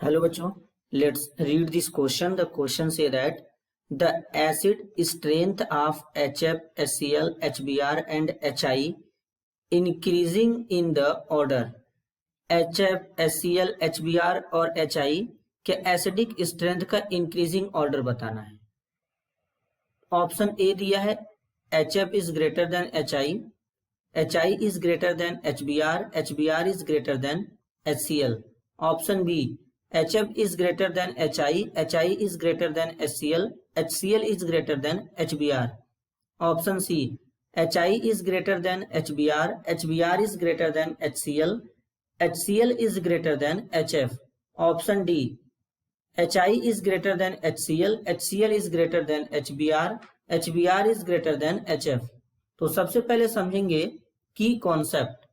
Hello बच्चों, let's read this question. The question say that the acid strength of HF, HCl, HBr and HI increasing in the order HF, HCl, HBr और HI के acidic strength का increasing order बताना है। Option A दिया है HF is greater than HI, HI is greater than HBr, HBr is greater than HCl। Option B HF is greater than HI, HI is greater than HCl, HCl is greater than HBr. Option C HI is greater than HBr, HBr is greater than HCl, HCl is greater than HF. Option D HI is greater than HCl, HCl is greater than HBr, HBr is greater than HF. तो सबसे पहले समझेंगे की concept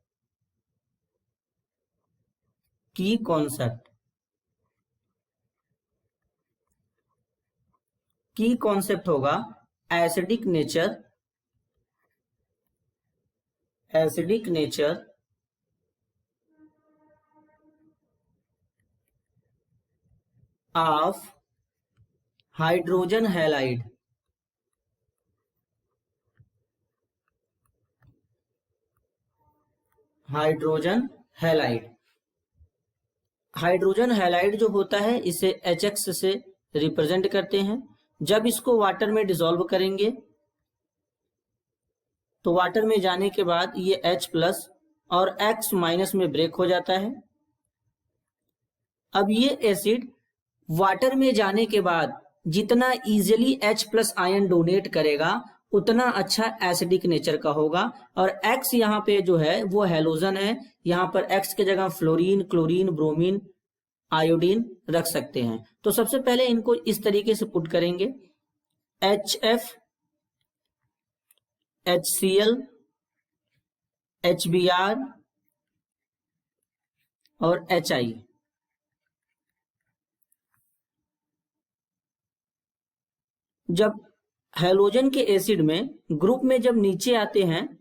होगा acidic nature of hydrogen halide. Hydrogen halide जो होता है इसे HX से रिप्रेजेंट करते हैं। जब इसको वाटर में डिसॉल्व करेंगे तो वाटर में जाने के बाद ये H प्लस और X माइनस में ब्रेक हो जाता है। अब ये एसिड वाटर में जाने के बाद जितना easily H plus ion donate करेगा उतना अच्छा एसिडिक नेचर का होगा। और X यहाँ पे जो है वो हैलोजन है, यहाँ पर X के जगह फ्लोरीन, क्लोरीन, ब्रोमीन, आयोडीन रख सकते हैं। तो सबसे पहले इनको इस तरीके से पुट करेंगे HF, HCl, HBr और HI। जब हैलोजन के एसिड में ग्रुप में जब नीचे आते हैं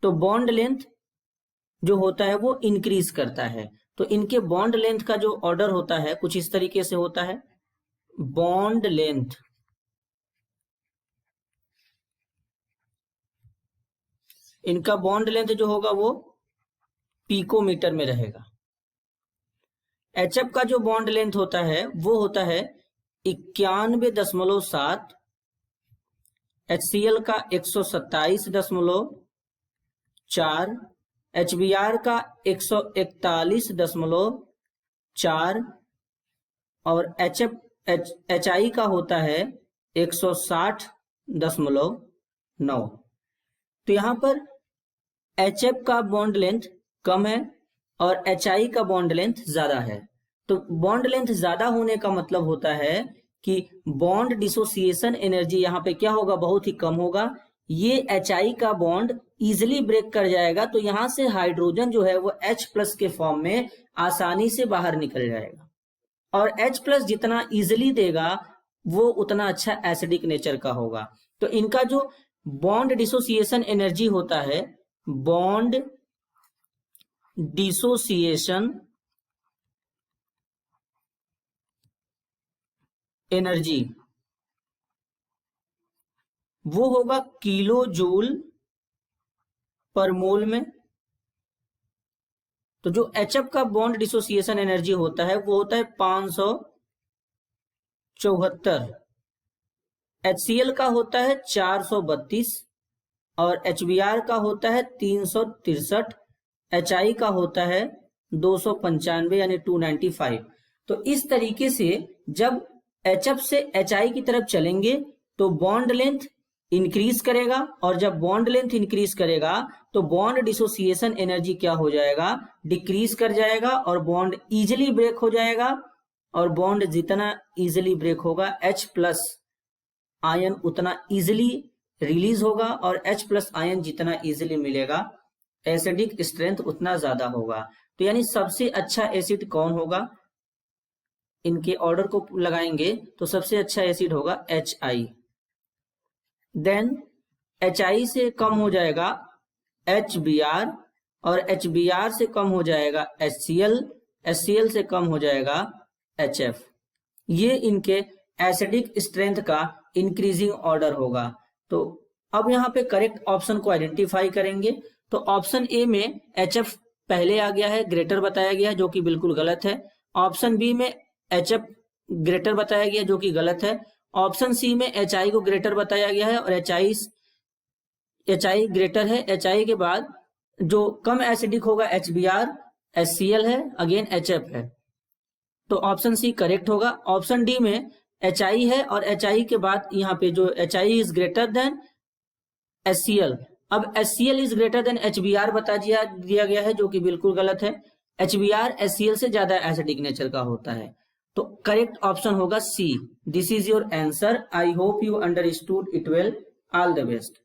तो बॉन्ड लेंथ जो होता है वो इंक्रीज करता है। तो इनके बॉन्ड लेंथ का जो ऑर्डर होता है कुछ इस तरीके से होता है। बॉन्ड लेंथ इनका बॉन्ड लेंथ जो होगा वो पिकोमीटर में रहेगा। HF का जो बॉन्ड लेंथ होता है वो होता है 91.7, HCl का 127.4, HBr का 141.4 और HI का होता है 160.9। तो यहां पर HF का बॉन्ड लेंथ कम है और HI का बॉन्ड लेंथ ज्यादा है। तो बॉन्ड लेंथ ज्यादा होने का मतलब होता है कि बॉन्ड डिसोसिएशन एनर्जी यहाँ पे क्या होगा, बहुत ही कम होगा। ये HI का बॉन्ड इजिली ब्रेक कर जाएगा तो यहां से हाइड्रोजन जो है वो H प्लस के फॉर्म में आसानी से बाहर निकल जाएगा। और H प्लस जितना इजिली देगा वो उतना अच्छा एसिडिक नेचर का होगा। तो इनका जो बॉन्ड डिसोसिएशन एनर्जी होता है, बॉन्ड डिसोसिएशन एनर्जी वो होगा किलो जूल पर मोल में। तो जो HF का बॉन्ड डिसोसिएशन एनर्जी होता है वो होता है 574, HCl का होता है 432 और HBr का होता है 363, HI का होता है 295 यानी 295। तो इस तरीके से जब HF से HI की तरफ चलेंगे तो बॉन्ड लेंथ इंक्रीज करेगा और जब बॉन्ड लेंथ इंक्रीज करेगा तो बॉन्ड डिसोसिएशन एनर्जी क्या हो जाएगा, डिक्रीज कर जाएगा और बॉन्ड इजिली ब्रेक हो जाएगा। और बॉन्ड जितना इजिली ब्रेक होगा H प्लस आयन उतना इजिली रिलीज होगा और H प्लस आयन जितना इजिली मिलेगा एसिडिक स्ट्रेंथ उतना ज्यादा होगा। तो यानी सबसे अच्छा एसिड कौन होगा, इनके ऑर्डर को लगाएंगे तो सबसे अच्छा एसिड होगा HI। देन HI से कम हो जाएगा HBr और HBr से कम हो जाएगा HCl, HCl से कम हो जाएगा HF, ये इनके एसिडिक स्ट्रेंथ का इंक्रीजिंग ऑर्डर होगा। तो अब यहाँ पे करेक्ट ऑप्शन को आइडेंटिफाई करेंगे। तो ऑप्शन ए में HF पहले आ गया है, ग्रेटर बताया गया है, जो कि बिल्कुल गलत है। ऑप्शन बी में HF ग्रेटर बताया गया जो कि गलत है। ऑप्शन सी में HI को ग्रेटर बताया गया है और HI ग्रेटर है। HI के बाद जो कम एसिडिक होगा HBr, HCl है, अगेन HF है। तो ऑप्शन सी करेक्ट होगा। ऑप्शन डी में HI है और HI के बाद यहाँ पे जो HI is greater than HCl, अब HCl is greater than HBr बता दिया गया है, जो कि बिल्कुल गलत है। HBr HCl से ज्यादा एसिडिक नेचर का होता है। तो करेक्ट ऑप्शन होगा C. This is your answer. I hope you understood it well. All the best.